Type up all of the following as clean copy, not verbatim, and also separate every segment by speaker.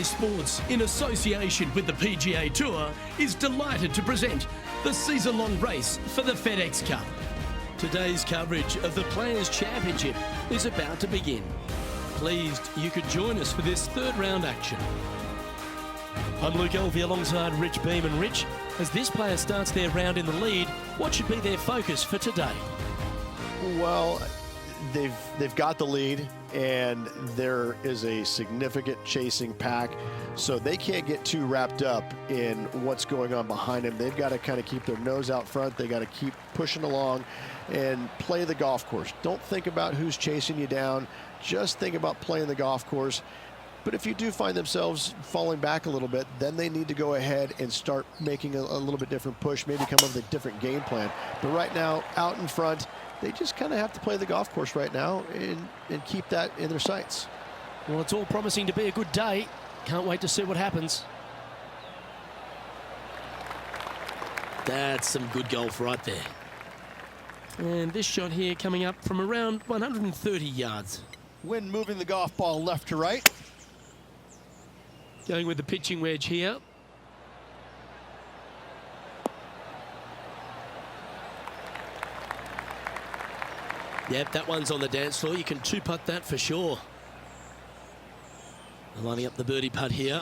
Speaker 1: PGA Sports, in association with the PGA Tour, is delighted to present the season-long race for the FedEx Cup. Today's coverage of the Players' Championship is about to begin. Pleased you could join us for this third round action. I'm Luke Elvey alongside Rich Beam. And Rich, as this player starts their round in the lead, what should be their focus for today?
Speaker 2: Well, they've got the lead, and there is a significant chasing pack, so they can't get too wrapped up in what's going on behind them. They've got to kind of keep their nose out front. They got to keep pushing along and play the golf course. Don't think about who's chasing you down. Just think about playing the golf course. But if you do find themselves falling back a little bit, then they need to go ahead and start making a little bit different push, maybe come up with a different game plan. But right now, out in front, they just kind of have to play the golf course right now and keep that in their sights.
Speaker 1: Well, it's all promising to be a good day. Can't wait to see what happens. That's some good golf right there. And this shot here coming up from around 130 yards.
Speaker 3: Wind moving the golf ball left to right.
Speaker 1: Going with the pitching wedge here. Yep, that one's on the dance floor. You can two-putt that for sure. Lining up the birdie putt here.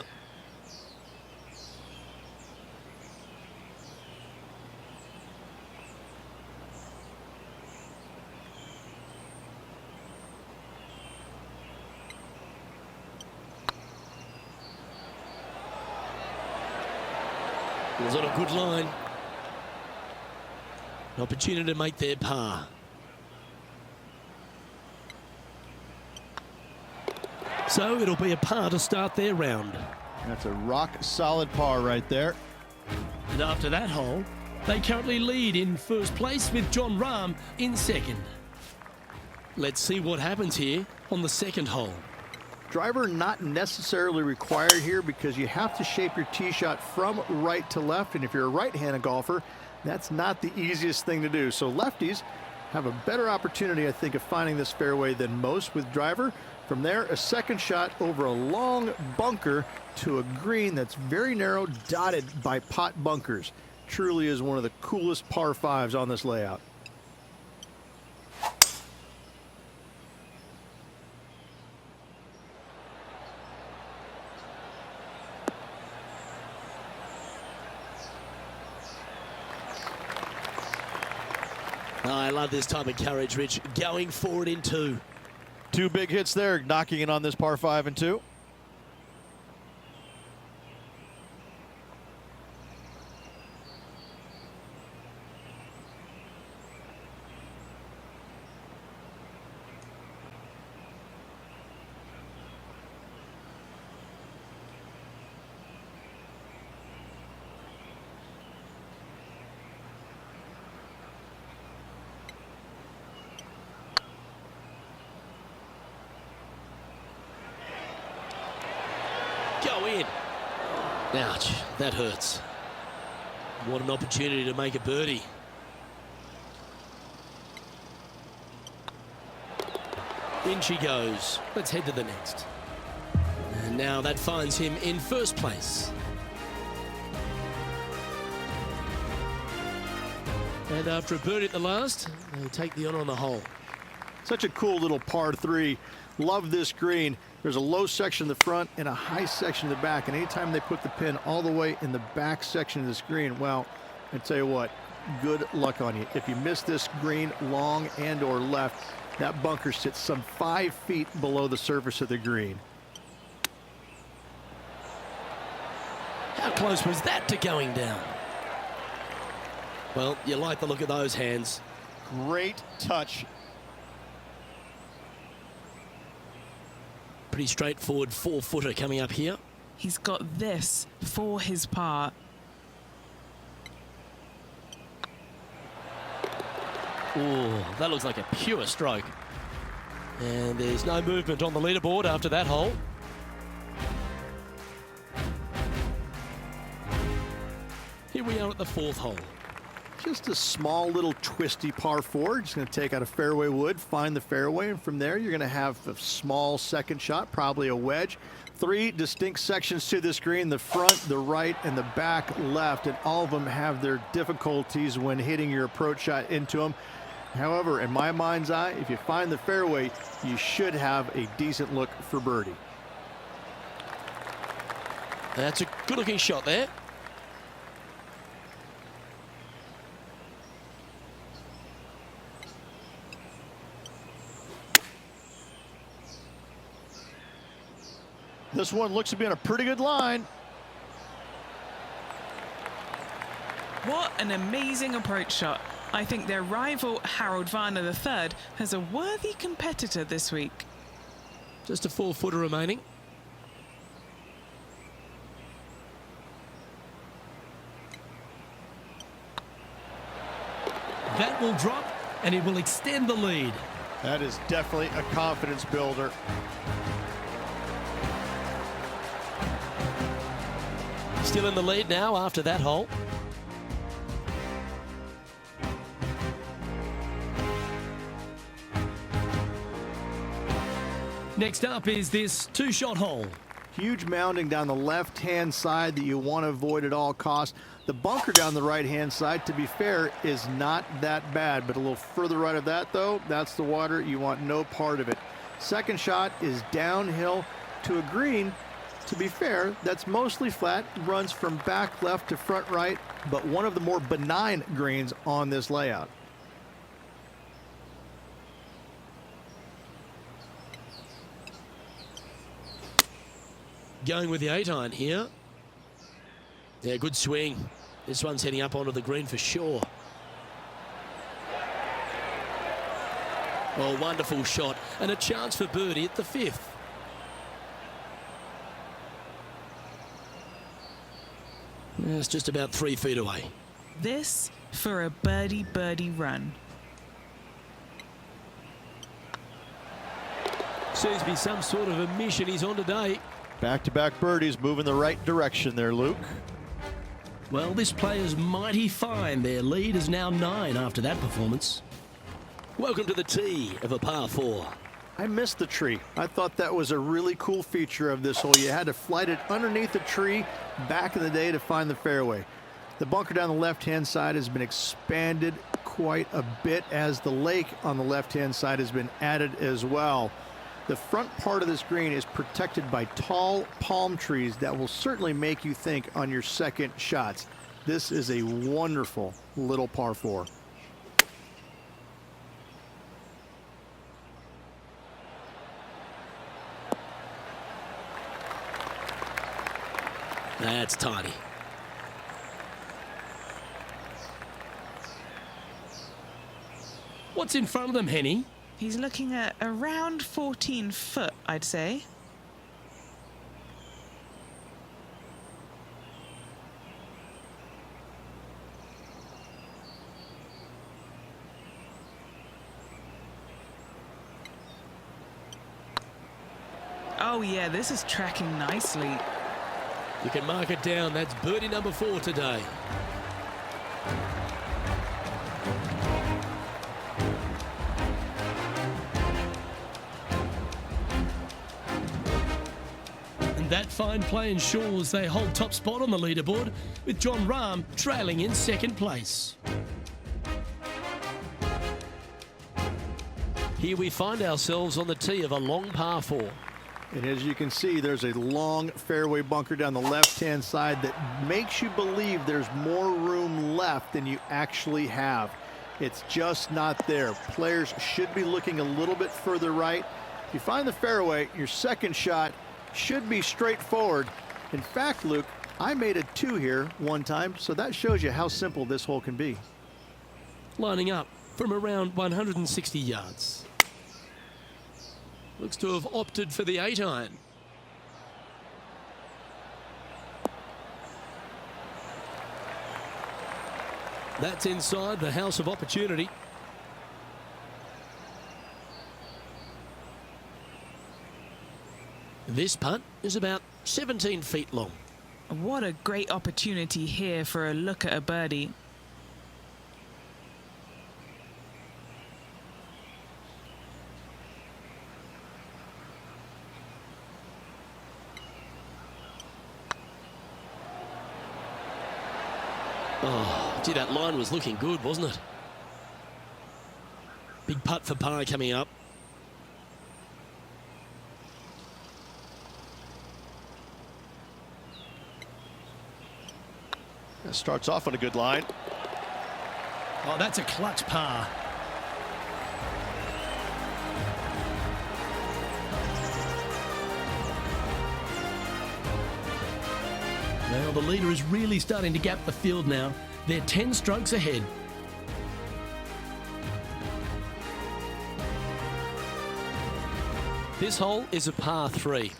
Speaker 1: It was on a good line. An opportunity to make their par. So it'll be a par to start their round.
Speaker 3: That's a rock-solid par right there.
Speaker 1: And after that hole, they currently lead in first place with Jon Rahm in second. Let's see what happens here on the second hole.
Speaker 3: Driver not necessarily required here because you have to shape your tee shot from right to left, and if you're a right-handed golfer, that's not the easiest thing to do. So lefties have a better opportunity, I think, of finding this fairway than most with driver. From there, a second shot over a long bunker to a green that's very narrow, dotted by pot bunkers. Truly is one of the coolest par fives on this layout.
Speaker 1: Oh, I love this type of courage, Rich. Going forward in two.
Speaker 3: Two big hits there, knocking in on this par 5 and 2.
Speaker 1: Go in. Ouch, that hurts. What an opportunity to make a birdie. In she goes. Let's head to the next. And now that finds him in first place. And after a birdie at the last, they take the honor on the hole.
Speaker 3: Such a cool little par 3. Love this green. There's a low section in the front and a high section in the back. And anytime they put the pin all the way in the back section of this green, well, I tell you what, good luck on you. If you miss this green long and or left, that bunker sits some 5 feet below the surface of the green.
Speaker 1: How close was that to going down? Well, you like the look of those hands.
Speaker 3: Great touch.
Speaker 1: Pretty straightforward 4-footer coming up here.
Speaker 4: He's got this for his par.
Speaker 1: Oh, that looks like a pure stroke. And there's no movement on the leaderboard after that hole. Here we are at the fourth hole.
Speaker 3: Just a small little twisty par 4. Just going to take out a fairway wood, find the fairway, and from there you're going to have a small second shot, probably a wedge. 3 distinct sections to this green: the front, the right, and the back left, and all of them have their difficulties when hitting your approach shot into them. However, in my mind's eye, if you find the fairway, you should have a decent look for birdie.
Speaker 1: That's a good-looking shot there.
Speaker 2: This one looks to be on a pretty good line.
Speaker 4: What an amazing approach shot. I think their rival Harold Varner III has a worthy competitor this week.
Speaker 1: Just a 4-footer remaining. That will drop, and it will extend the lead.
Speaker 2: That is definitely a confidence builder.
Speaker 1: Still in the lead now after that hole. Next up is this 2-shot hole.
Speaker 3: Huge mounding down the left-hand side that you want to avoid at all costs. The bunker down the right-hand side, to be fair, is not that bad, but a little further right of that, though, that's the water. You want no part of it. Second shot is downhill to a green. To be fair, that's mostly flat, runs from back left to front right, but one of the more benign greens on this layout.
Speaker 1: Going with the 8-iron here. Yeah, good swing. This one's heading up onto the green for sure. Oh, wonderful shot. And a chance for birdie at the 5th. It's just about 3 feet away.
Speaker 4: This for a birdie run.
Speaker 1: Seems to be some sort of a mission he's on today.
Speaker 2: Back-to-back birdies, moving the right direction there, Luke.
Speaker 1: Well, this player's mighty fine. Their lead is now 9 after that performance. Welcome to the tee of a par 4.
Speaker 3: I missed the tree. I thought that was a really cool feature of this hole. You had to flight it underneath the tree back in the day to find the fairway. The bunker down the left-hand side has been expanded quite a bit as the lake on the left-hand side has been added as well. The front part of this green is protected by tall palm trees that will certainly make you think on your second shots. This is a wonderful little par 4.
Speaker 1: That's tiny. What's in front of them, Henny?
Speaker 4: He's looking at around 14 foot, I'd say. Oh yeah, this is tracking nicely.
Speaker 1: You can mark it down. That's birdie number 4 today. And that fine play ensures they hold top spot on the leaderboard, with John Rahm trailing in second place. Here we find ourselves on the tee of a long par 4.
Speaker 3: And as you can see, there's a long fairway bunker down the left-hand side that makes you believe there's more room left than you actually have. It's just not there. Players should be looking a little bit further right. If you find the fairway, your second shot should be straightforward. In fact, Luke, I made a 2 here one time, so that shows you how simple this hole can be.
Speaker 1: Lining up from around 160 yards. Looks to have opted for the 8-iron. That's inside the house of opportunity. This putt is about 17 feet long.
Speaker 4: What a great opportunity here for a look at a birdie.
Speaker 1: Oh, gee, that line was looking good, wasn't it? Big putt for par coming up.
Speaker 2: That starts off on a good line.
Speaker 1: Oh, that's a clutch par. Well, the leader is really starting to gap the field now. They're 10 strokes ahead. This hole is a par 3.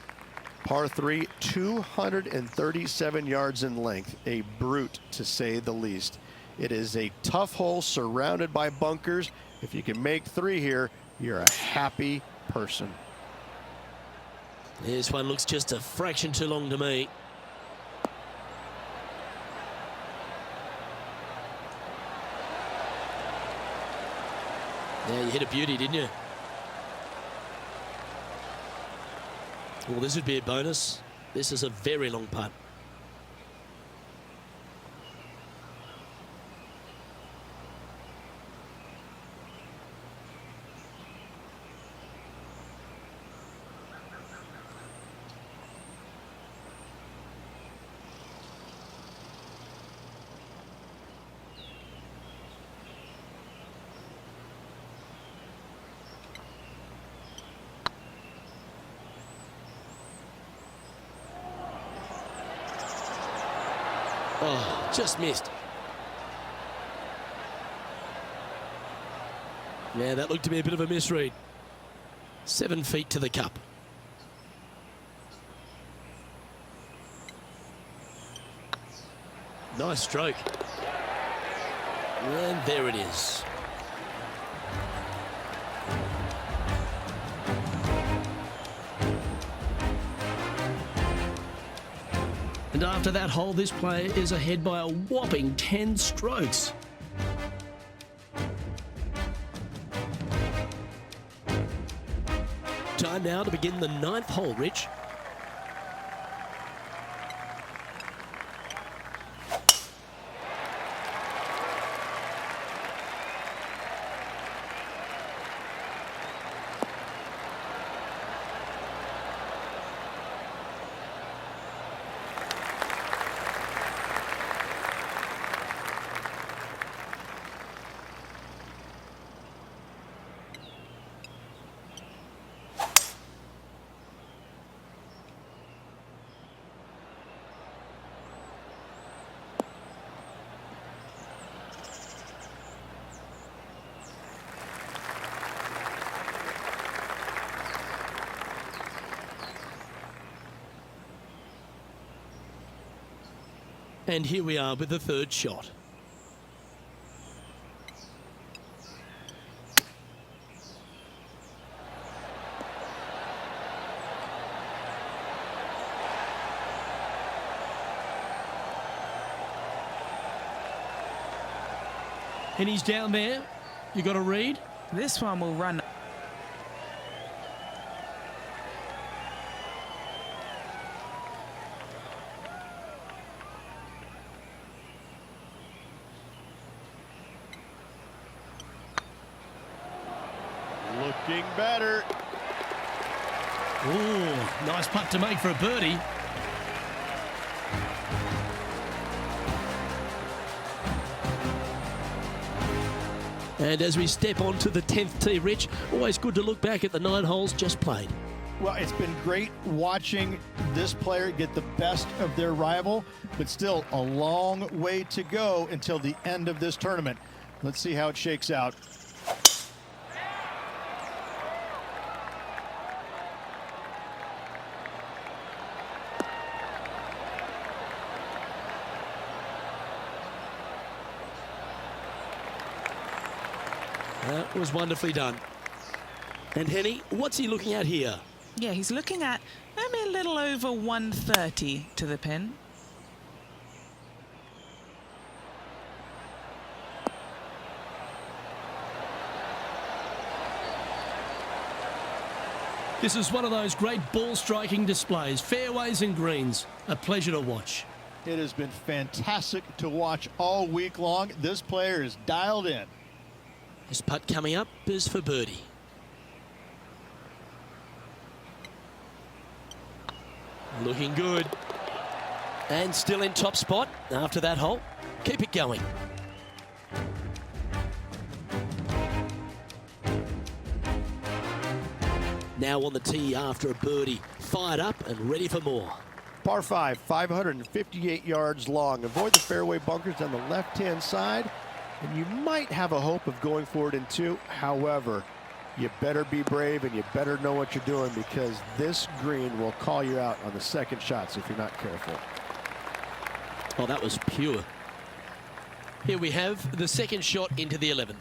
Speaker 2: Par 3, 237 yards in length. A brute, to say the least. It is a tough hole surrounded by bunkers. If you can make 3 here, you're a happy person.
Speaker 1: This one looks just a fraction too long to me. Yeah, you hit a beauty, didn't you? Well, this would be a bonus. This is a very long putt. Oh, just missed. Yeah, that looked to be a bit of a misread. 7 feet to the cup. Nice stroke. And there it is. And after that hole, this player is ahead by a whopping 10 strokes. Time now to begin the 9th hole, Rich. And here we are with the 3rd shot. And he's down there. You got to read.
Speaker 4: This one will run.
Speaker 2: Looking better.
Speaker 1: Ooh, nice putt to make for a birdie. And as we step on to the 10th tee, Rich, always good to look back at the 9 holes just played.
Speaker 3: Well, it's been great watching this player get the best of their rival, but still a long way to go until the end of this tournament. Let's see how it shakes out.
Speaker 1: That was wonderfully done. And Henny, what's he looking at here?
Speaker 4: Yeah, he's looking at maybe a little over 130 to the pin.
Speaker 1: This is one of those great ball striking displays, fairways and greens. A pleasure to watch.
Speaker 3: It has been fantastic to watch all week long. This player is dialed in.
Speaker 1: This putt coming up is for birdie. Looking good. And still in top spot after that hole. Keep it going. Now on the tee after a birdie. Fired up and ready for more.
Speaker 2: Par 5, 558 yards long. Avoid the fairway bunkers on the left-hand side, and you might have a hope of going for it in 2. However, you better be brave and you better know what you're doing, because this green will call you out on the second shots if you're not careful.
Speaker 1: Oh, that was pure. Here we have the second shot into the 11th.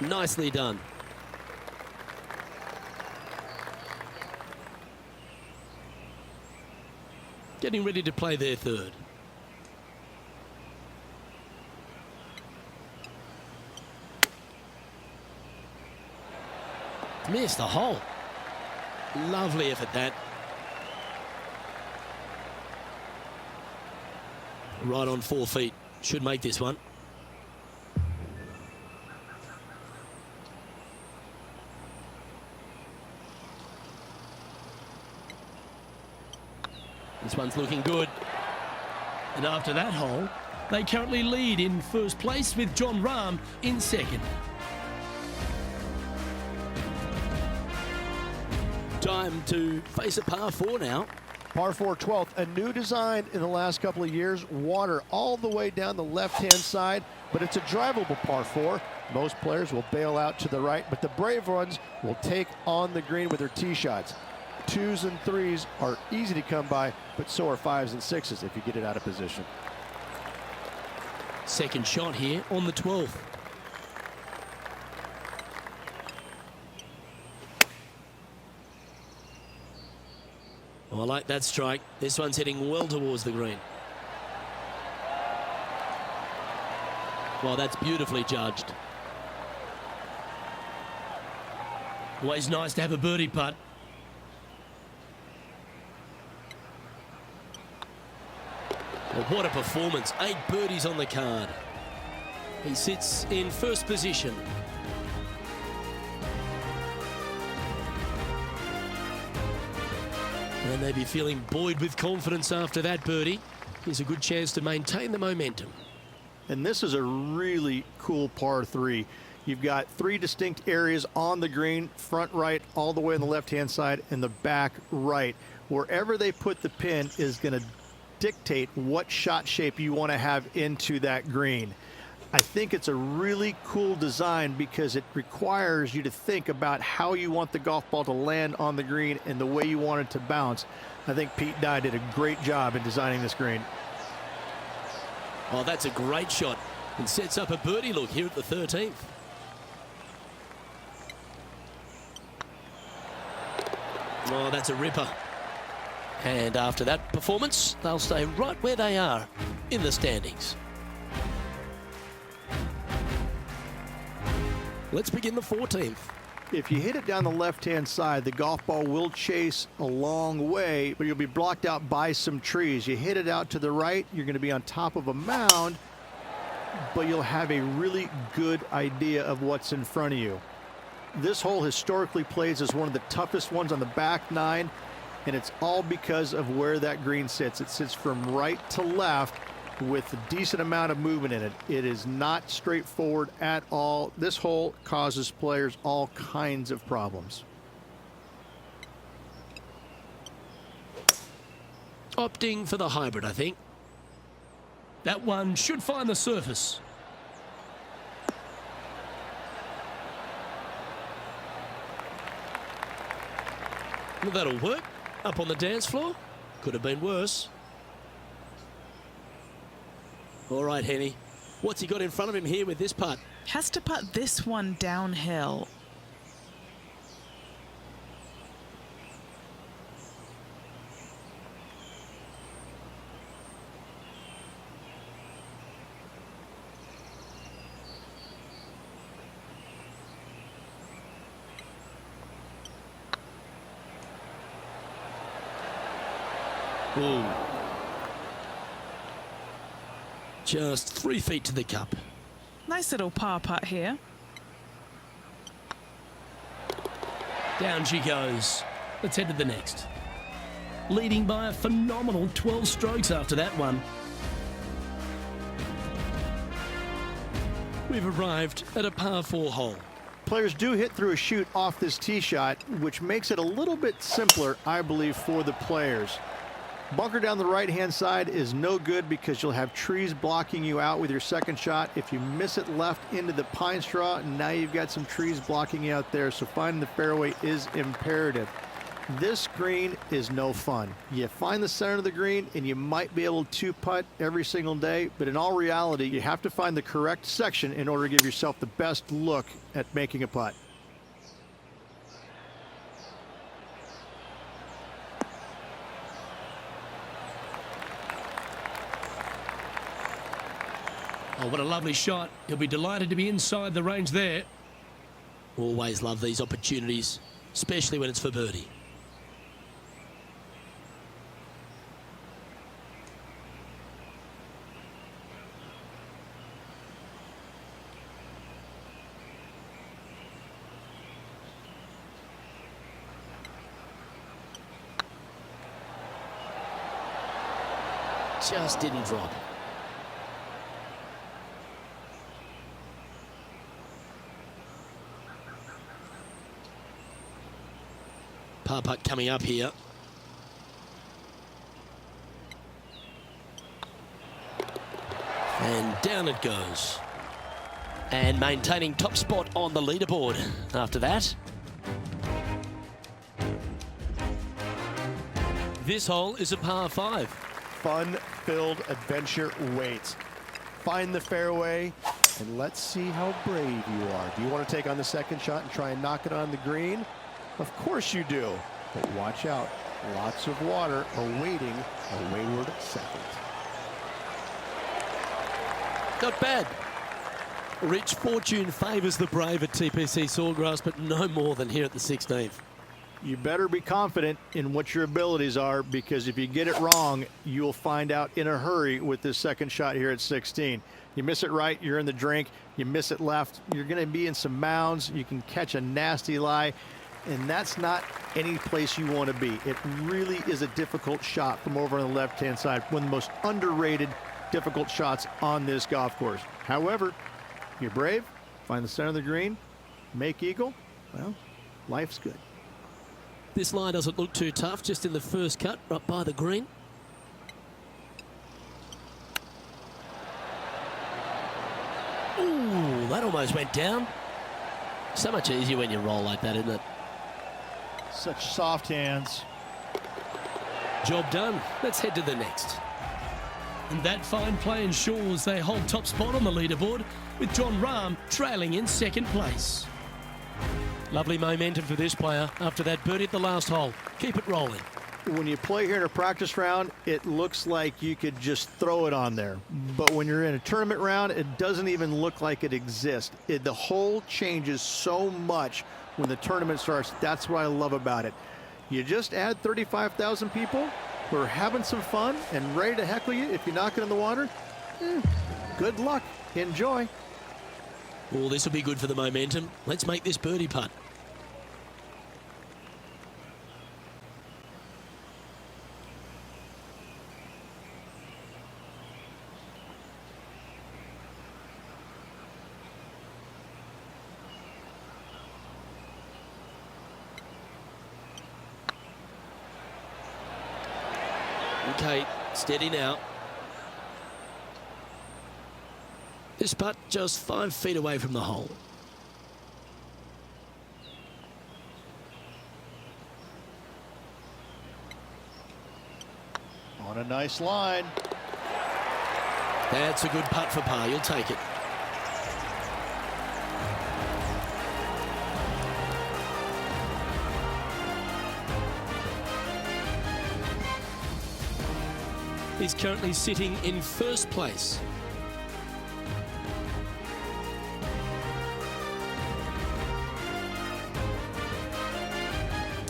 Speaker 1: Nicely done. Getting ready to play their third. Missed the hole. Lovely effort that. Right on 4 feet. Should make this one. This one's looking good. And after that hole, they currently lead in first place with John Rahm in second. Time to face a par 4 now.
Speaker 2: Par 4 12th, a new design in the last couple of years. Water all the way down the left-hand side, but it's a drivable par 4. Most players will bail out to the right, but the brave ones will take on the green with their tee shots. 2s and 3s are easy to come by, but so are 5s and 6s if you get it out of position.
Speaker 1: Second shot here on the 12th. Oh, I like that strike. This one's heading well towards the green. Well, that's beautifully judged. Always nice to have a birdie putt. Well, what a performance. 8 birdies on the card. He sits in first position. And they'll be feeling buoyed with confidence after that birdie. Here's a good chance to maintain the momentum.
Speaker 3: And this is a really cool par 3. You've got 3 distinct areas on the green, front right, all the way on the left-hand side, and the back right. Wherever they put the pin is going to dictate what shot shape you want to have into that green. I think it's a really cool design because it requires you to think about how you want the golf ball to land on the green and the way you want it to bounce. I think Pete Dye did a great job in designing this green.
Speaker 1: Oh, that's a great shot and sets up a birdie look here at the 13th. Oh, that's a ripper. And after that performance, they'll stay right where they are in the standings. Let's begin the 14th.
Speaker 3: If you hit it down the left-hand side, the golf ball will chase a long way, but you'll be blocked out by some trees. You hit it out to the right, you're going to be on top of a mound, but you'll have a really good idea of what's in front of you. This hole historically plays as one of the toughest ones on the back 9, and it's all because of where that green sits. It sits from right to left with a decent amount of movement in it. It is not straightforward at all. This hole causes players all kinds of problems.
Speaker 1: Opting for the hybrid, I think. That one should find the surface. Well, that'll work. Up on the dance floor. Could have been worse. All right, Henny. What's he got in front of him here with this putt?
Speaker 4: Has to putt this one downhill.
Speaker 1: Ooh. Just 3 feet to the cup.
Speaker 4: Nice little par putt here.
Speaker 1: Down she goes. Let's head to the next. Leading by a phenomenal 12 strokes after that one. We've arrived at a par 4 hole.
Speaker 3: Players do hit through a chute off this tee shot, which makes it a little bit simpler, I believe, for the players. Bunker down the right-hand side is no good because you'll have trees blocking you out with your second shot. If you miss it left into the pine straw, now you've got some trees blocking you out there, so finding the fairway is imperative. This green is no fun. You find the center of the green and you might be able to putt every single day, but in all reality, you have to find the correct section in order to give yourself the best look at making a putt.
Speaker 1: Oh, what a lovely shot. He'll be delighted to be inside the range there. Always love these opportunities, especially when it's for birdie. Just didn't drop. Par putt coming up here. And down it goes. And maintaining top spot on the leaderboard after that. This hole is a par 5.
Speaker 2: Fun-filled adventure waits. Find the fairway, and let's see how brave you are. Do you want to take on the second shot and try and knock it on the green? Of course you do, but watch out. Lots of water awaiting a wayward second.
Speaker 1: Not bad. Rich, fortune favours the brave at TPC Sawgrass, but no more than here at the 16th.
Speaker 3: You better be confident in what your abilities are, because if you get it wrong, you'll find out in a hurry with this second shot here at 16. You miss it right, you're in the drink. You miss it left, you're going to be in some mounds. You can catch a nasty lie, and that's not any place you want to be. It really is a difficult shot from over on the left-hand side. One of the most underrated difficult shots on this golf course. However, you're brave, find the center of the green, make eagle, well, life's good.
Speaker 1: This line doesn't look too tough, just in the first cut, right by the green. Ooh, that almost went down. So much easier when you roll like that, isn't it?
Speaker 3: Such soft hands.
Speaker 1: Job done. Let's head to the next. And that fine play ensures they hold top spot on the leaderboard, with John Rahm trailing in second place. Lovely momentum for this player after that birdie at the last hole. Keep it rolling.
Speaker 3: When you play here in a practice round, it looks like you could just throw it on there. But when you're in a tournament round, it doesn't even look like it exists. The hole changes so much when the tournament starts. That's what I love about it. You just add 35,000 people who are having some fun and ready to heckle you if you knock it in the water. Good luck. Enjoy.
Speaker 1: Oh, this will be good for the momentum. Let's make this birdie putt. Okay, steady now. This putt just 5 feet away from the hole.
Speaker 3: On a nice line.
Speaker 1: That's a good putt for par. You'll take it. He's currently sitting in first place.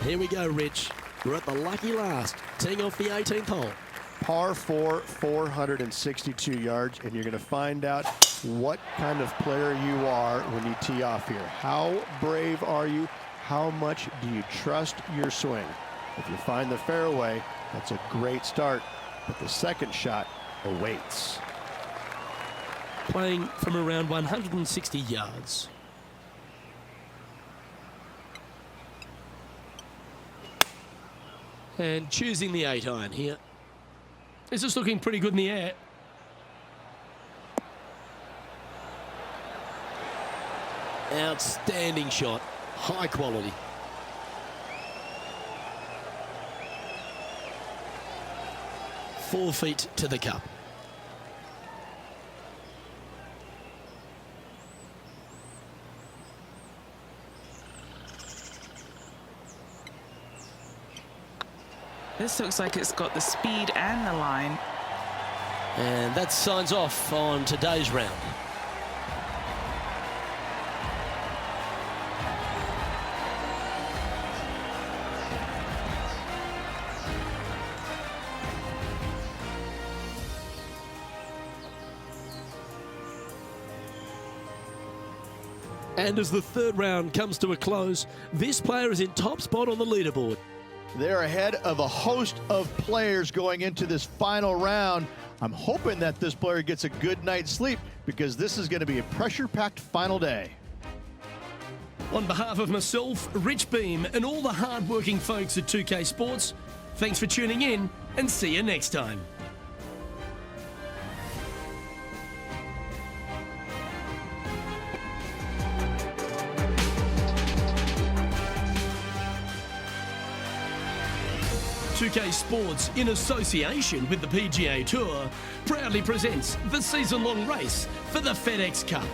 Speaker 1: Here we go, Rich. We're at the lucky last, teeing off the 18th hole.
Speaker 2: Par 4, 462 yards, and you're going to find out what kind of player you are when you tee off here. How brave are you? How much do you trust your swing? If you find the fairway, that's a great start, but the second shot awaits.
Speaker 1: Playing from around 160 yards. And choosing the 8-iron here. This is looking pretty good in the air. Outstanding shot. High quality. Four feet to the cup.
Speaker 4: This looks like it's got the speed and the line.
Speaker 1: And that signs off on today's round. And as the third round comes to a close, this player is in top spot on the leaderboard.
Speaker 3: They're ahead of a host of players going into this final round. I'm hoping that this player gets a good night's sleep because this is going to be a pressure-packed final day.
Speaker 1: On behalf of myself, Rich Beam, and all the hard-working folks at 2K Sports, thanks for tuning in and see you next time. .2K Sports, in association with the PGA Tour, proudly presents the season-long race for the FedEx Cup.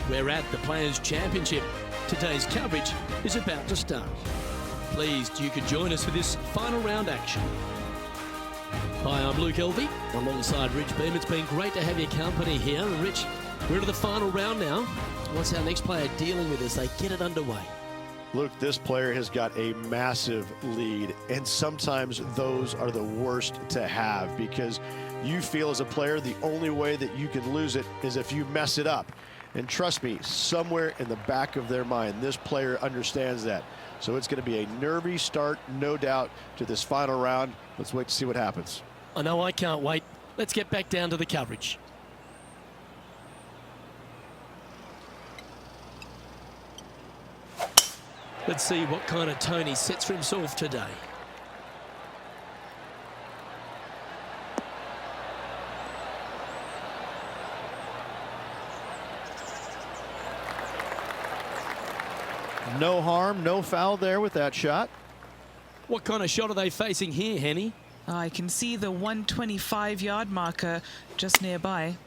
Speaker 1: We're at the Players' Championship. Today's coverage is about to start. Pleased you could join us for this final round action. Hi, I'm Luke Elvey, alongside Rich Beam. It's been great to have your company here. And Rich, we're into the final round now. What's our next player dealing with as they get it underway?
Speaker 2: Luke, this player has got a massive lead, and sometimes those are the worst to have because you feel as a player the only way that you can lose it is if you mess it up. And trust me, somewhere in the back of their mind, this player understands that. So it's going to be a nervy start, no doubt, to this final round. Let's wait to see what happens.
Speaker 1: I know I can't wait. Let's get back down to the coverage. Let's see what kind of tone he sets for himself today.
Speaker 3: No harm, no foul there with that shot.
Speaker 1: What kind of shot are they facing here, Henny?
Speaker 4: I can see the 125-yard marker just nearby.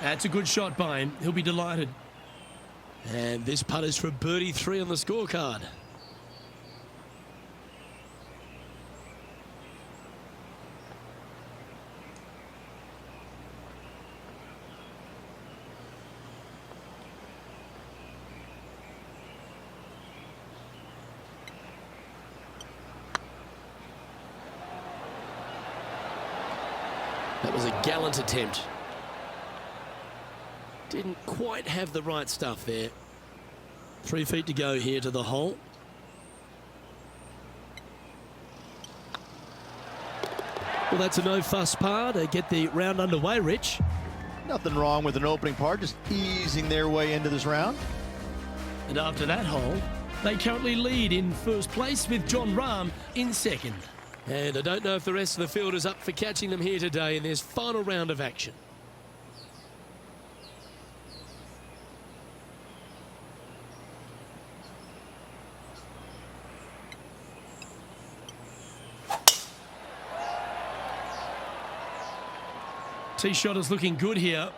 Speaker 1: That's a good shot by him. He'll be delighted. And this putt is for birdie 3 on the scorecard. That was a gallant attempt. Didn't quite have the right stuff there. 3 feet to go here to the hole. Well, that's a no-fuss par to get the round underway, Rich.
Speaker 3: Nothing wrong with an opening par, just easing their way into this round.
Speaker 1: And after that hole, they currently lead in first place with John Rahm in second. And I don't know if the rest of the field is up for catching them here today in this final round of action. Tee shot is looking good here.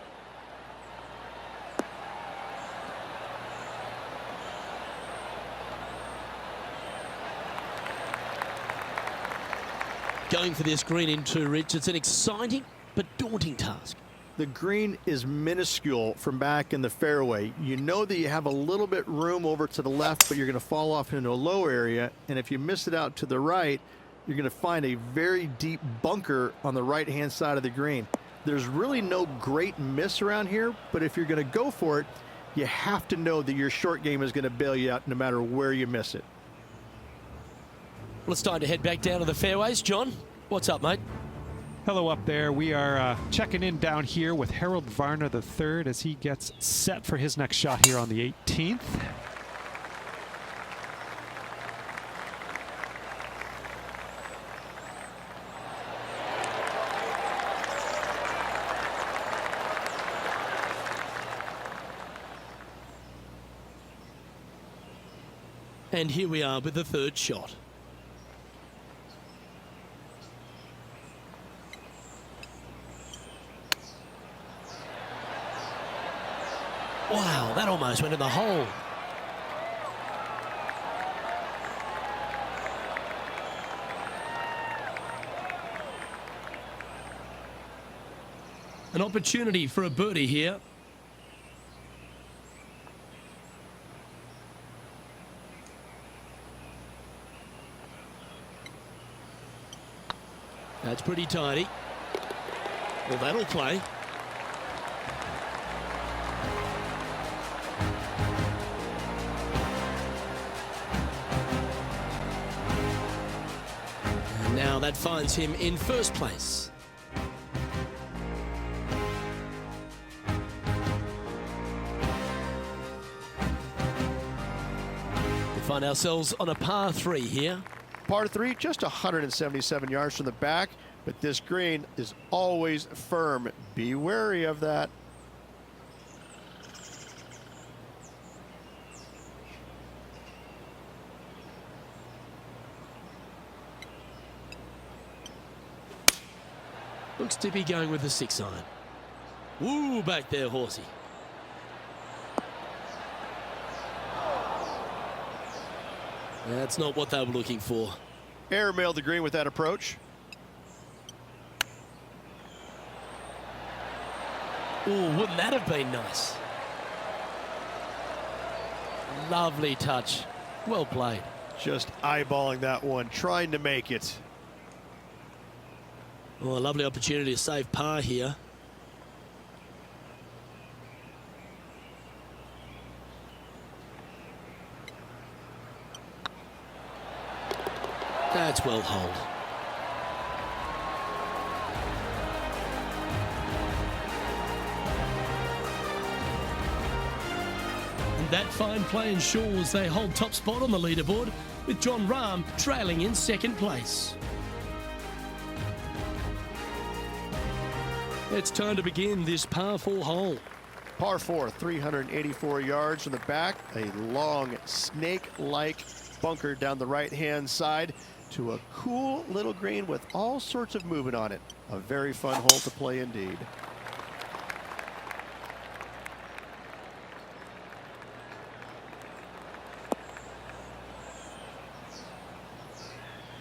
Speaker 1: Going for this green in two, Rich. It's an exciting but daunting task.
Speaker 3: The green is minuscule from back in the fairway. You know that you have a little bit room over to the left, but you're going to fall off into a low area. And if you miss it out to the right, you're going to find a very deep bunker on the right-hand side of the green. There's really no great miss around here, but if you're going to go for it, you have to know that your short game is going to bail you out no matter where you miss it.
Speaker 1: Well, it's time to head back down to the fairways. John, what's up, mate?
Speaker 5: Hello up there. We are checking in down here with Harold Varner III as he gets set for his next shot here on the 18th.
Speaker 1: And here we are with the third shot. Wow, that almost went in the hole. An opportunity for a birdie here. That's pretty tidy. Well, that'll play. And now that finds him in first place. We find ourselves on a par 3 here.
Speaker 2: Par 3, just 177 yards from the back, but this green is always firm. Be wary of that.
Speaker 1: Looks to be going with the 6-iron. Woo, back there, horsey. That's not what they were looking for.
Speaker 2: Airmailed the green with that approach.
Speaker 1: Ooh, wouldn't that have been nice? Lovely touch. Well played.
Speaker 2: Just eyeballing that one, trying to make it.
Speaker 1: Well, a lovely opportunity to save par here. That's well holed. And that fine play ensures they hold top spot on the leaderboard, with Jon Rahm trailing in second place. It's time to begin this par 4 hole.
Speaker 2: Par 4, 384 yards from the back. A long snake-like bunker down the right-hand side to a cool little green with all sorts of movement on it. A very fun hole to play indeed.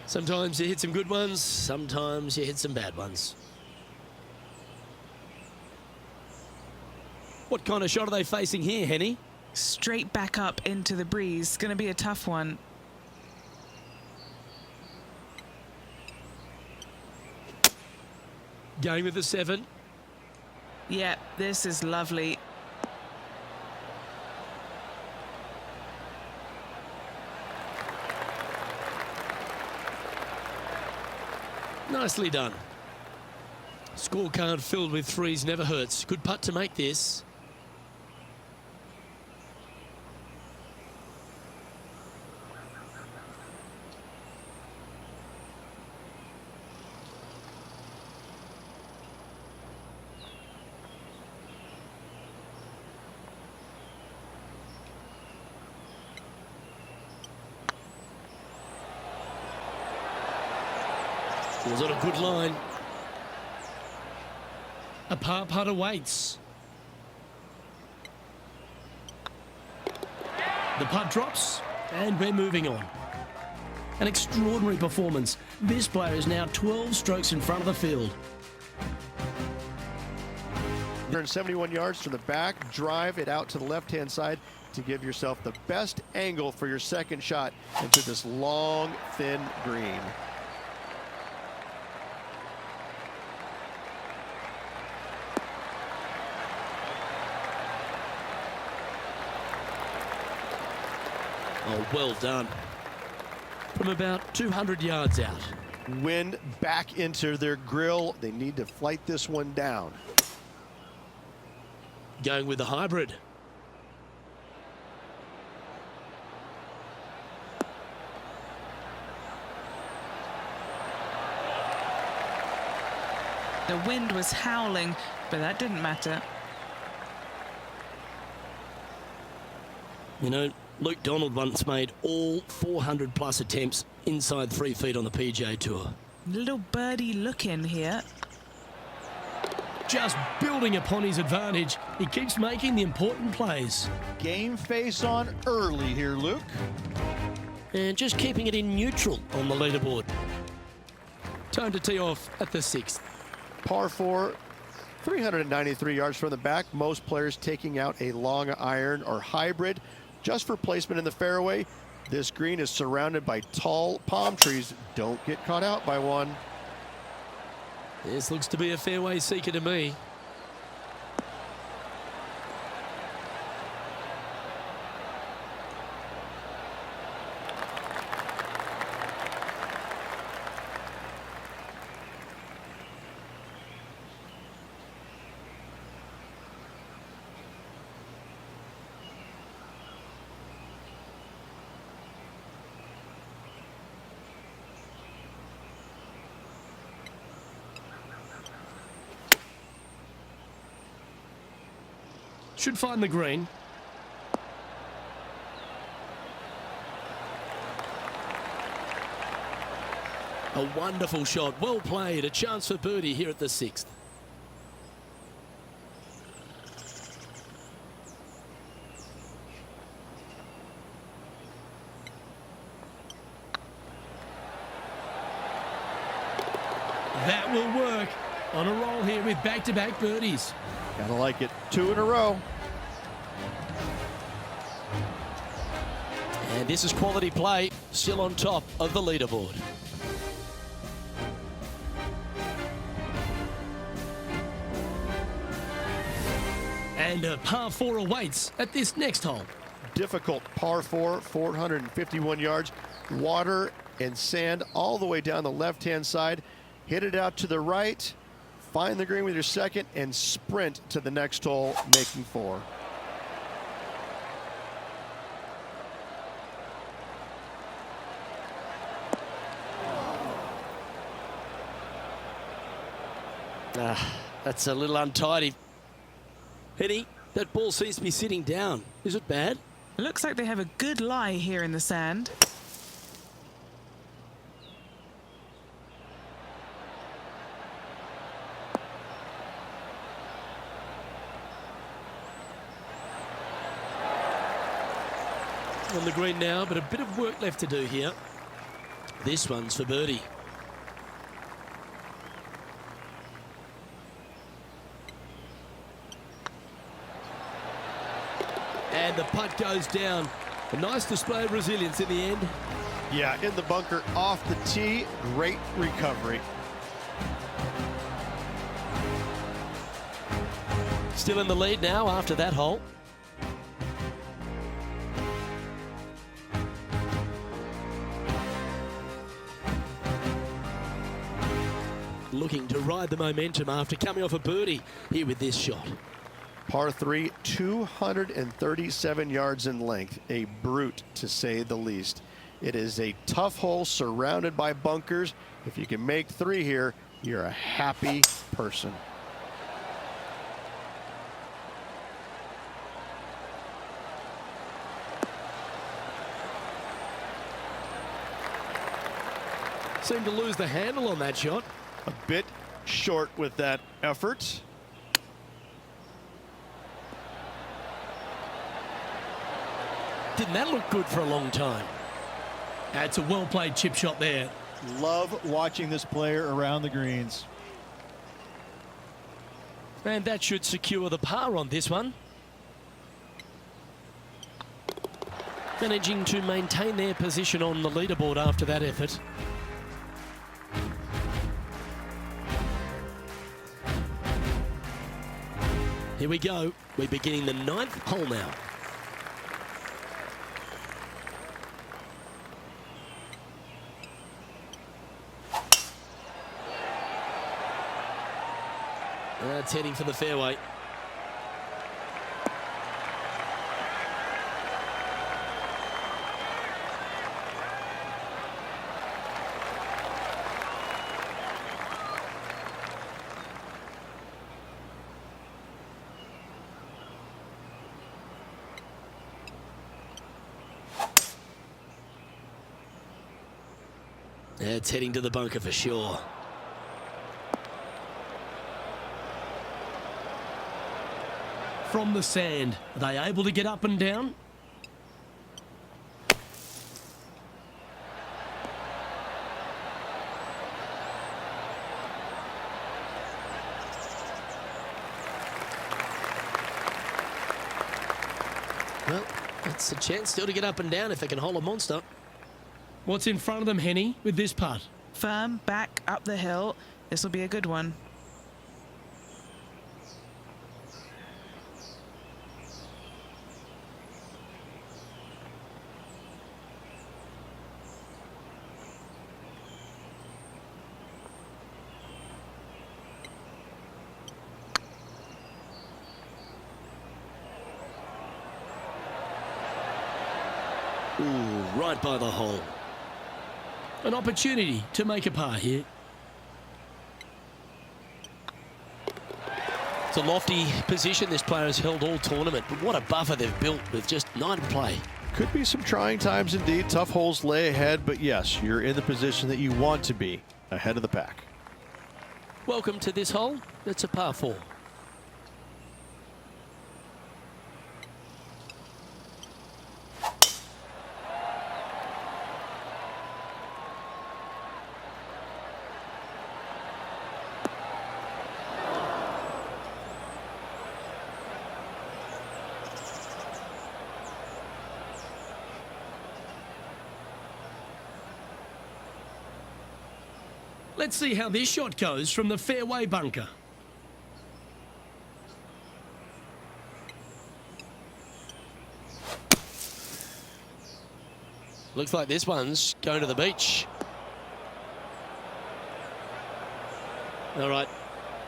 Speaker 1: Sometimes you hit some good ones, sometimes you hit some bad ones. What kind of shot are they facing here, Henny?
Speaker 4: Straight back up into the breeze. Going to be a tough one.
Speaker 1: Going with the 7.
Speaker 4: Yeah, this is lovely.
Speaker 1: Nicely done. Scorecard filled with 3s never hurts. Good putt to make this. Was on a good line. A par putt awaits. The putt drops, and we're moving on. An extraordinary performance. This player is now 12 strokes in front of the field.
Speaker 2: 171 yards to the back, drive it out to the left-hand side to give yourself the best angle for your second shot into this long, thin green.
Speaker 1: Oh, well done. From about 200 yards out.
Speaker 2: Wind back into their grill. They need to flight this one down.
Speaker 1: Going with the hybrid.
Speaker 4: The wind was howling, but that didn't matter.
Speaker 1: You know, Luke Donald once made all 400 plus attempts inside 3 feet on the PGA Tour.
Speaker 4: Little birdie look in here.
Speaker 1: Just building upon his advantage, he keeps making the important plays.
Speaker 2: Game face on early here, Luke.
Speaker 1: And just keeping it in neutral on the leaderboard. Time to tee off at the 6th.
Speaker 2: Par 4, 393 yards from the back. Most players taking out a long iron or hybrid just for placement in the fairway. This green is surrounded by tall palm trees. Don't get caught out by one.
Speaker 1: This looks to be a fairway seeker to me. Should find the green. A wonderful shot, well played, a chance for birdie here at the 6th. That will work. On a roll here with back-to-back birdies.
Speaker 2: Gotta like it. 2 in a row.
Speaker 1: And this is quality play, still on top of the leaderboard. And a par 4 awaits at this next hole.
Speaker 2: Difficult par 4, 451 yards. Water and sand all the way down the left-hand side. Hit it out to the right. Find the green with your second and sprint to the next hole, making 4.
Speaker 1: That's a little untidy. Henny, that ball seems to be sitting down. Is it bad?
Speaker 4: It looks like they have a good lie here in the sand.
Speaker 1: On the green now, but a bit of work left to do here. This one's for birdie. And the putt goes down. A nice display of resilience in the end.
Speaker 2: Yeah, in the bunker off the tee. Great recovery.
Speaker 1: Still in the lead now after that hole. Looking to ride the momentum after coming off a birdie here with this shot.
Speaker 2: Par 3, 237 yards in length. A brute, to say the least. It is a tough hole surrounded by bunkers. If you can make 3 here, you're a happy person.
Speaker 1: Seemed to lose the handle on that shot.
Speaker 2: A bit short with that effort.
Speaker 1: Didn't that look good for a long time? It's a well-played chip shot there.
Speaker 3: Love watching this player around the greens.
Speaker 1: And that should secure the par on this one. Managing to maintain their position on the leaderboard after that effort. Here we go. We're beginning the 9th hole now. That's heading for the fairway. It's heading to the bunker for sure. From the sand, are they able to get up and down? Well, it's a chance still to get up and down if they can hold a monster. What's in front of them, Henny, with this putt?
Speaker 4: Firm back up the hill. This will be a good one.
Speaker 1: Ooh, right by the hole. An opportunity to make a par here. It's a lofty position this player has held all tournament, but what a buffer they've built with just 9 to play.
Speaker 2: Could be some trying times indeed. Tough holes lay ahead, but yes, you're in the position that you want to be, ahead of the pack.
Speaker 1: Welcome to this hole. It's a par 4. Let's see how this shot goes from the fairway bunker. Looks like this one's going to the beach. All right,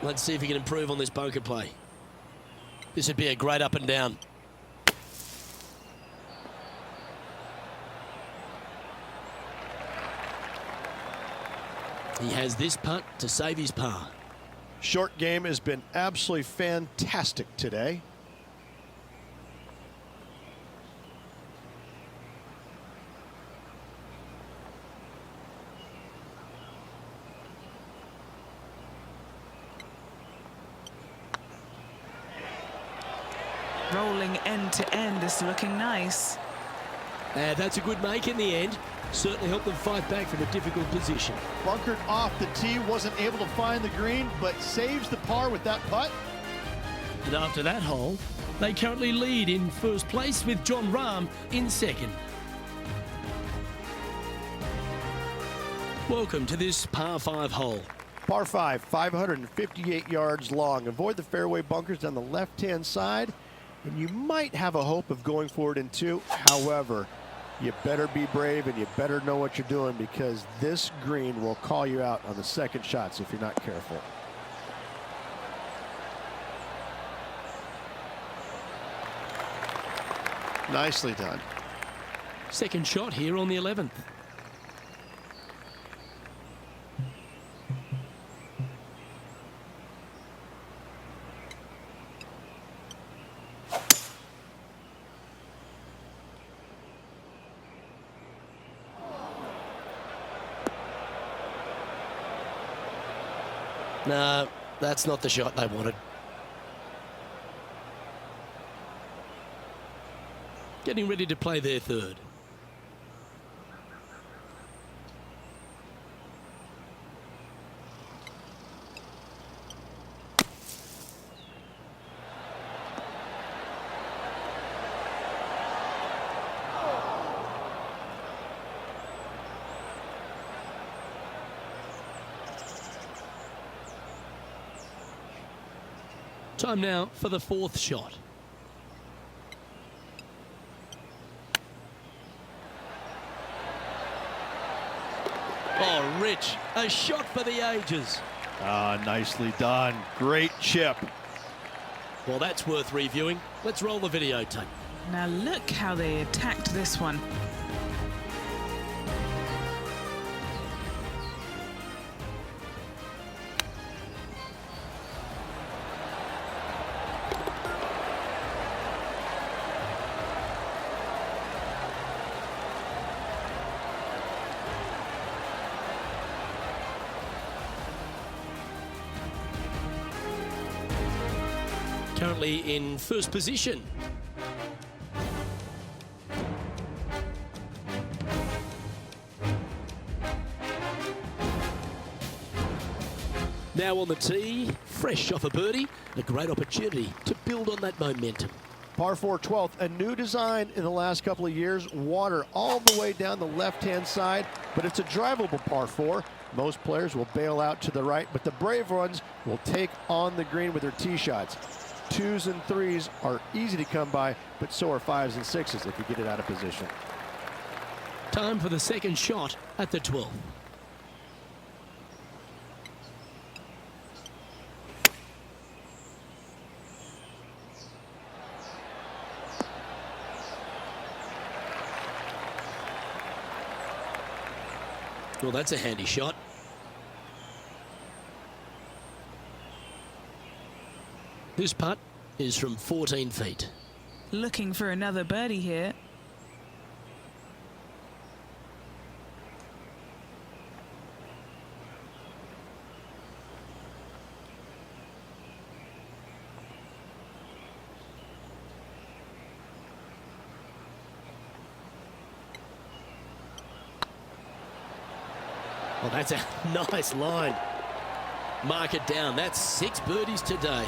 Speaker 1: let's see if he can improve on this bunker play. This would be a great up and down. He has this putt to save his par.
Speaker 2: Short game has been absolutely fantastic today.
Speaker 4: Rolling end to end is looking nice.
Speaker 1: That's a good make in the end. Certainly helped them fight back from a difficult position.
Speaker 3: Bunkered off the tee, wasn't able to find the green, but saves the par with that putt.
Speaker 1: And after that hole, they currently lead in first place with John Rahm in second. Welcome to this par 5 hole.
Speaker 2: Par 5, 558 yards long. Avoid the fairway bunkers down the left-hand side, and you might have a hope of going forward in 2. However, you better be brave and you better know what you're doing, because this green will call you out on the second shots if you're not careful. Nicely done.
Speaker 1: Second shot here on the 11th. No, that's not the shot they wanted. Getting ready to play their third. Time now for the fourth shot. Oh, Rich, a shot for the ages.
Speaker 2: Nicely done. Great chip.
Speaker 1: Well, that's worth reviewing. Let's roll the videotape.
Speaker 4: Now look how they attacked this one.
Speaker 1: Currently in first position. Now on the tee, fresh off a birdie, a great opportunity to build on that momentum.
Speaker 2: Par 4 12th, a new design in the last couple of years. Water all the way down the left-hand side, but it's a drivable par 4. Most players will bail out to the right, but the brave ones will take on the green with their tee shots. 2s and 3s are easy to come by, but so are 5s and 6s if you get it out of position.
Speaker 1: Time for the second shot at the 12th. Well, that's a handy shot. This putt is from 14 feet.
Speaker 4: Looking for another birdie here.
Speaker 1: Well, that's a nice line. Mark it down. That's 6 birdies today.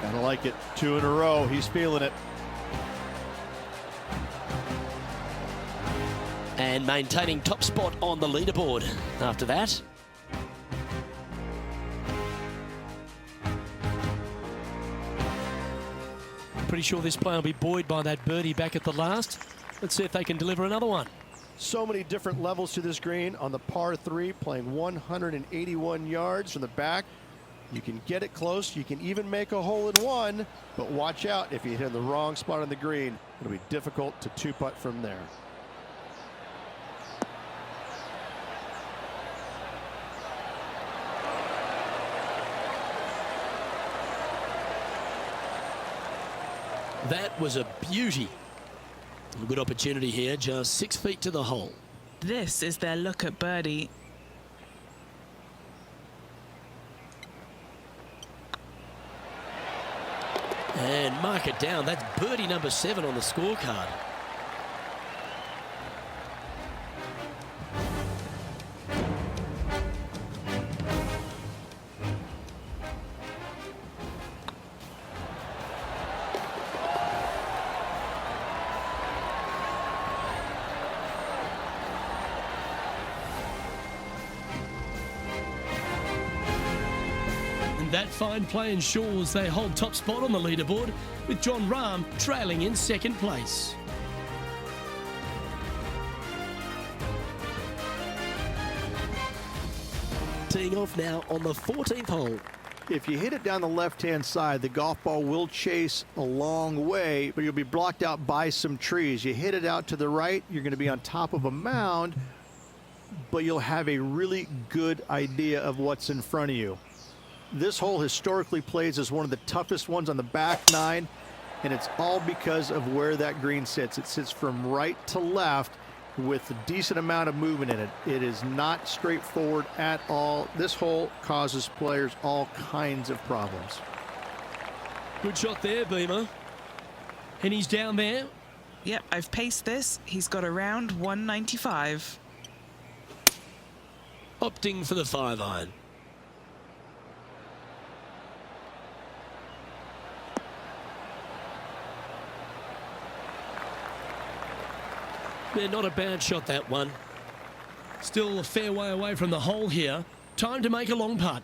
Speaker 2: Kinda like it. 2 in a row. He's feeling it.
Speaker 1: And maintaining top spot on the leaderboard after that. Pretty sure this player will be buoyed by that birdie back at the last. Let's see if they can deliver another one.
Speaker 2: So many different levels to this green. On the par 3, playing 181 yards from the back. You can get it close. You can even make a hole in one, but watch out if you hit in the wrong spot on the green. It'll be difficult to 2-putt from there.
Speaker 1: That was a beauty. A good opportunity here, just 6 feet to the hole.
Speaker 4: This is their look at birdie.
Speaker 1: And mark it down. That's birdie number 7 on the scorecard. That fine play ensures they hold top spot on the leaderboard, with Jon Rahm trailing in second place. Teeing off now on the 14th hole.
Speaker 3: If you hit it down the left-hand side, the golf ball will chase a long way, but you'll be blocked out by some trees. You hit it out to the right, you're going to be on top of a mound, but you'll have a really good idea of what's in front of you. This hole historically plays as one of the toughest ones on the back 9, and it's all because of where that green sits. It sits from right to left with a decent amount of movement in it. It is not straightforward at all. This hole causes players all kinds of problems.
Speaker 1: Good shot there, Beamer. And he's down there.
Speaker 4: Yep, I've paced this. He's got around 195.
Speaker 1: Opting for the 5-iron. Yeah, not a bad shot, that one. Still a fair way away from the hole here. Time to make a long putt.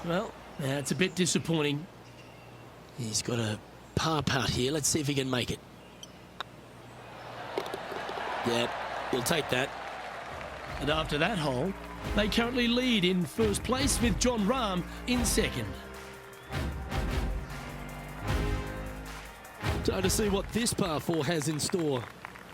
Speaker 1: Well, that's a bit disappointing. He's got a par putt here. Let's see if he can make it. Yeah, he'll take that. And after that hole, they currently lead in first place with John Rahm in second. Time to see what this par 4 has in store.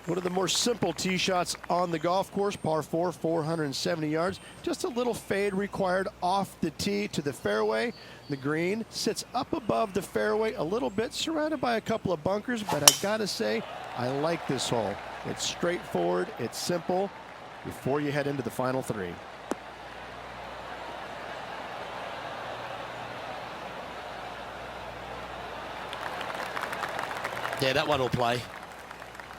Speaker 2: One of the more simple tee shots on the golf course, par 4, 470 yards. Just a little fade required off the tee to the fairway. The green sits up above the fairway a little bit, surrounded by a couple of bunkers, but I gotta say, I like this hole. It's straightforward, it's simple, before you head into the final 3.
Speaker 1: Yeah, that one will play.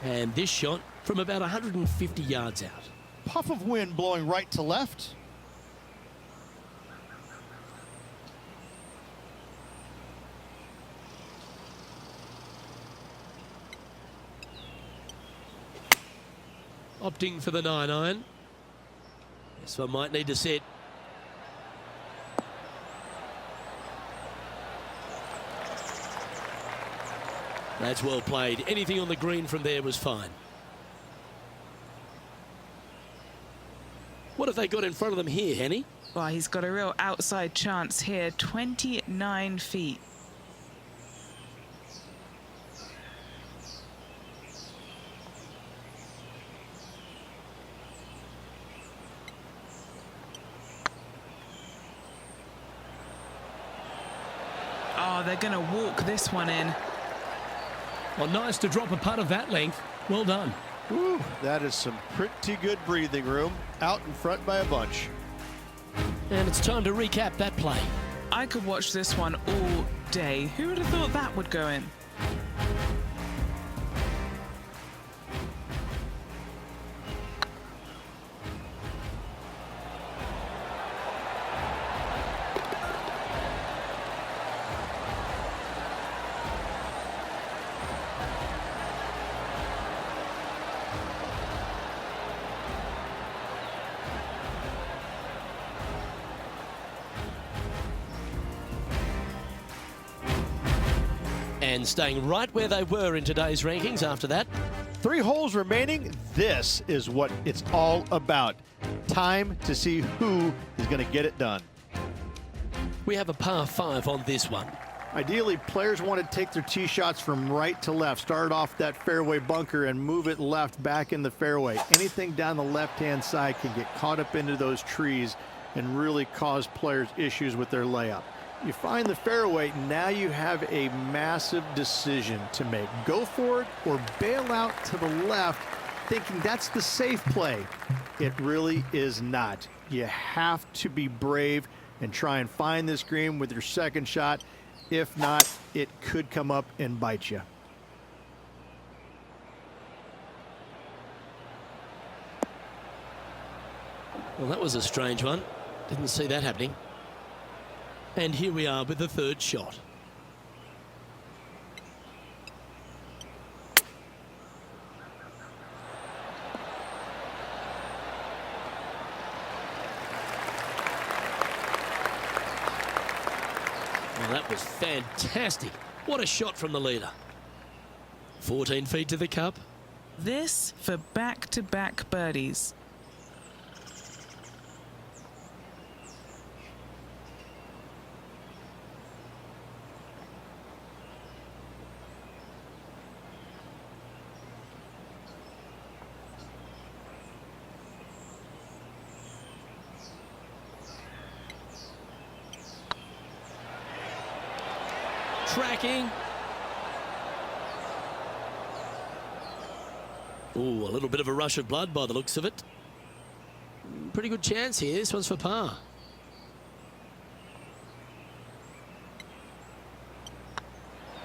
Speaker 1: And this shot from about 150 yards out.
Speaker 3: Puff of wind blowing right to left.
Speaker 1: Opting for the 9-iron. This one might need to set. That's well played. Anything on the green from there was fine. What have they got in front of them here, Henny?
Speaker 4: Well, he's got a real outside chance here. 29 feet. Oh, they're going to walk this one in.
Speaker 1: Well, nice to drop a putt of that length. Well done.
Speaker 2: Whew, that is some pretty good breathing room. Out in front by a bunch.
Speaker 1: And it's time to recap that play.
Speaker 4: I could watch this one all day. Who would have thought that would go in?
Speaker 1: And staying right where they were in today's rankings after that.
Speaker 2: 3 holes remaining. This is what it's all about. Time to see who is going to get it done.
Speaker 1: We have a par 5 on this one.
Speaker 3: Ideally, players want to take their tee shots from right to left. Start off that fairway bunker and move it left back in the fairway. Anything down the left-hand side can get caught up into those trees and really cause players issues with their layup. You find the fairway, now you have a massive decision to make. Go for it or bail out to the left, thinking that's the safe play. It really is not. You have to be brave and try and find this green with your second shot. If not, it could come up and bite you.
Speaker 1: Well, that was a strange one. Didn't see that happening. And here we are with the third shot. Well, that was fantastic. What a shot from the leader. 14 feet to the cup.
Speaker 4: This for back-to-back birdies.
Speaker 1: Tracking. Ooh, a little bit of a rush of blood by the looks of it. Pretty good chance here. This one's for par.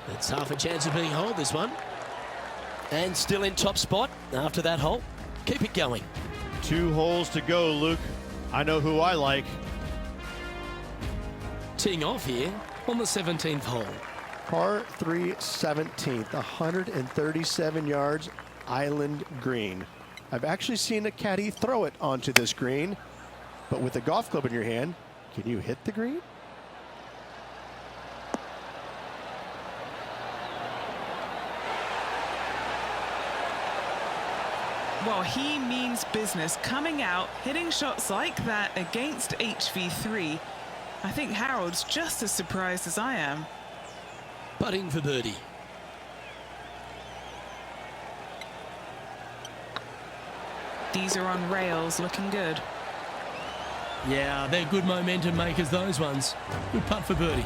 Speaker 1: That's half a chance of being holed, this one. And still in top spot after that hole. Keep it going.
Speaker 2: 2 holes to go, Luke. I know who I like.
Speaker 1: Teeing off here on the 17th hole.
Speaker 2: Par 3, 17th, 137 yards, island green. I've actually seen a caddy throw it onto this green, but with a golf club in your hand, can you hit the green?
Speaker 4: Well, he means business, coming out, hitting shots like that against HV3. I think Harold's just as surprised as I am.
Speaker 1: Putting for birdie.
Speaker 4: These are on rails, looking good.
Speaker 1: Yeah, they're good momentum makers, those ones. Good putt for birdie.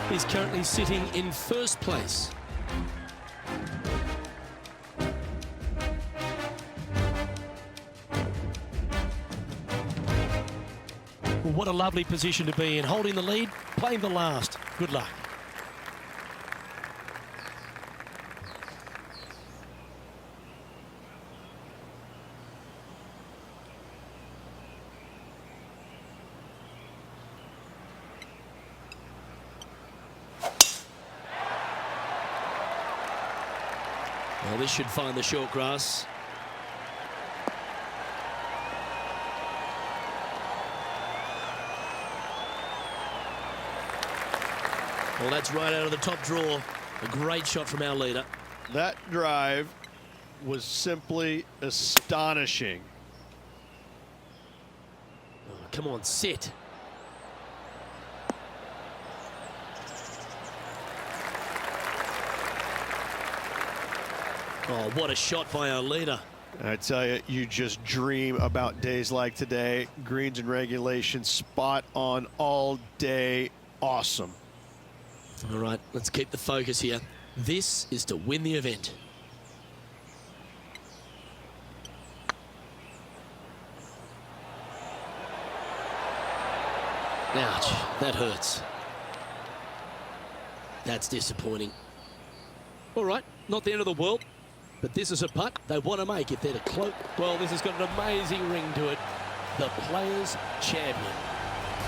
Speaker 1: He's currently sitting in first place. Well, what a lovely position to be in. Holding the lead, playing the last. Good luck. Well, this should find the short grass. Well, that's right out of the top draw. A great shot from our leader.
Speaker 2: That drive was simply astonishing.
Speaker 1: Oh, come on, sit. Oh, what a shot by our leader.
Speaker 2: I tell you, you just dream about days like today. Greens and regulation, spot on all day. Awesome.
Speaker 1: All right, let's keep the focus here. This is to win the event. Ouch, that hurts. That's disappointing. All right, not the end of the world, but this is a putt they want to make if they're to cloak. Well, this has got an amazing ring to it. The Players' Champion.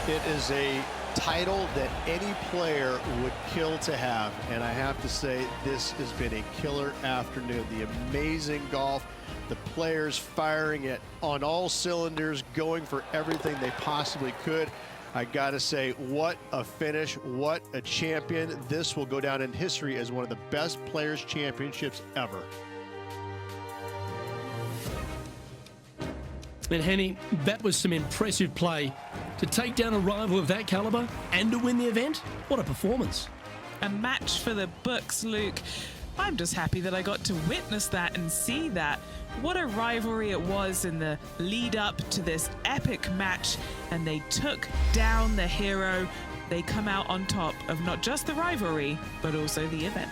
Speaker 2: It is a title that any player would kill to have, and I have to say this has been a killer afternoon. The amazing golf, the players firing it on all cylinders, going for everything they possibly could. I gotta say, what a finish, what a champion. This will go down in history as one of the best Players' Championships ever.
Speaker 1: And Henny, that was some impressive play. To take down a rival of that caliber and to win the event, what a performance.
Speaker 4: A match for the books, Luke. I'm just happy that I got to witness that and see that. What a rivalry it was in the lead up to this epic match, and they took down the hero. They come out on top of not just the rivalry, but also the event.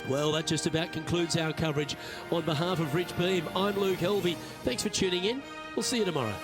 Speaker 1: Well, that just about concludes our coverage. On behalf of Rich Beam, I'm Luke Helvey. Thanks for tuning in. We'll see you tomorrow.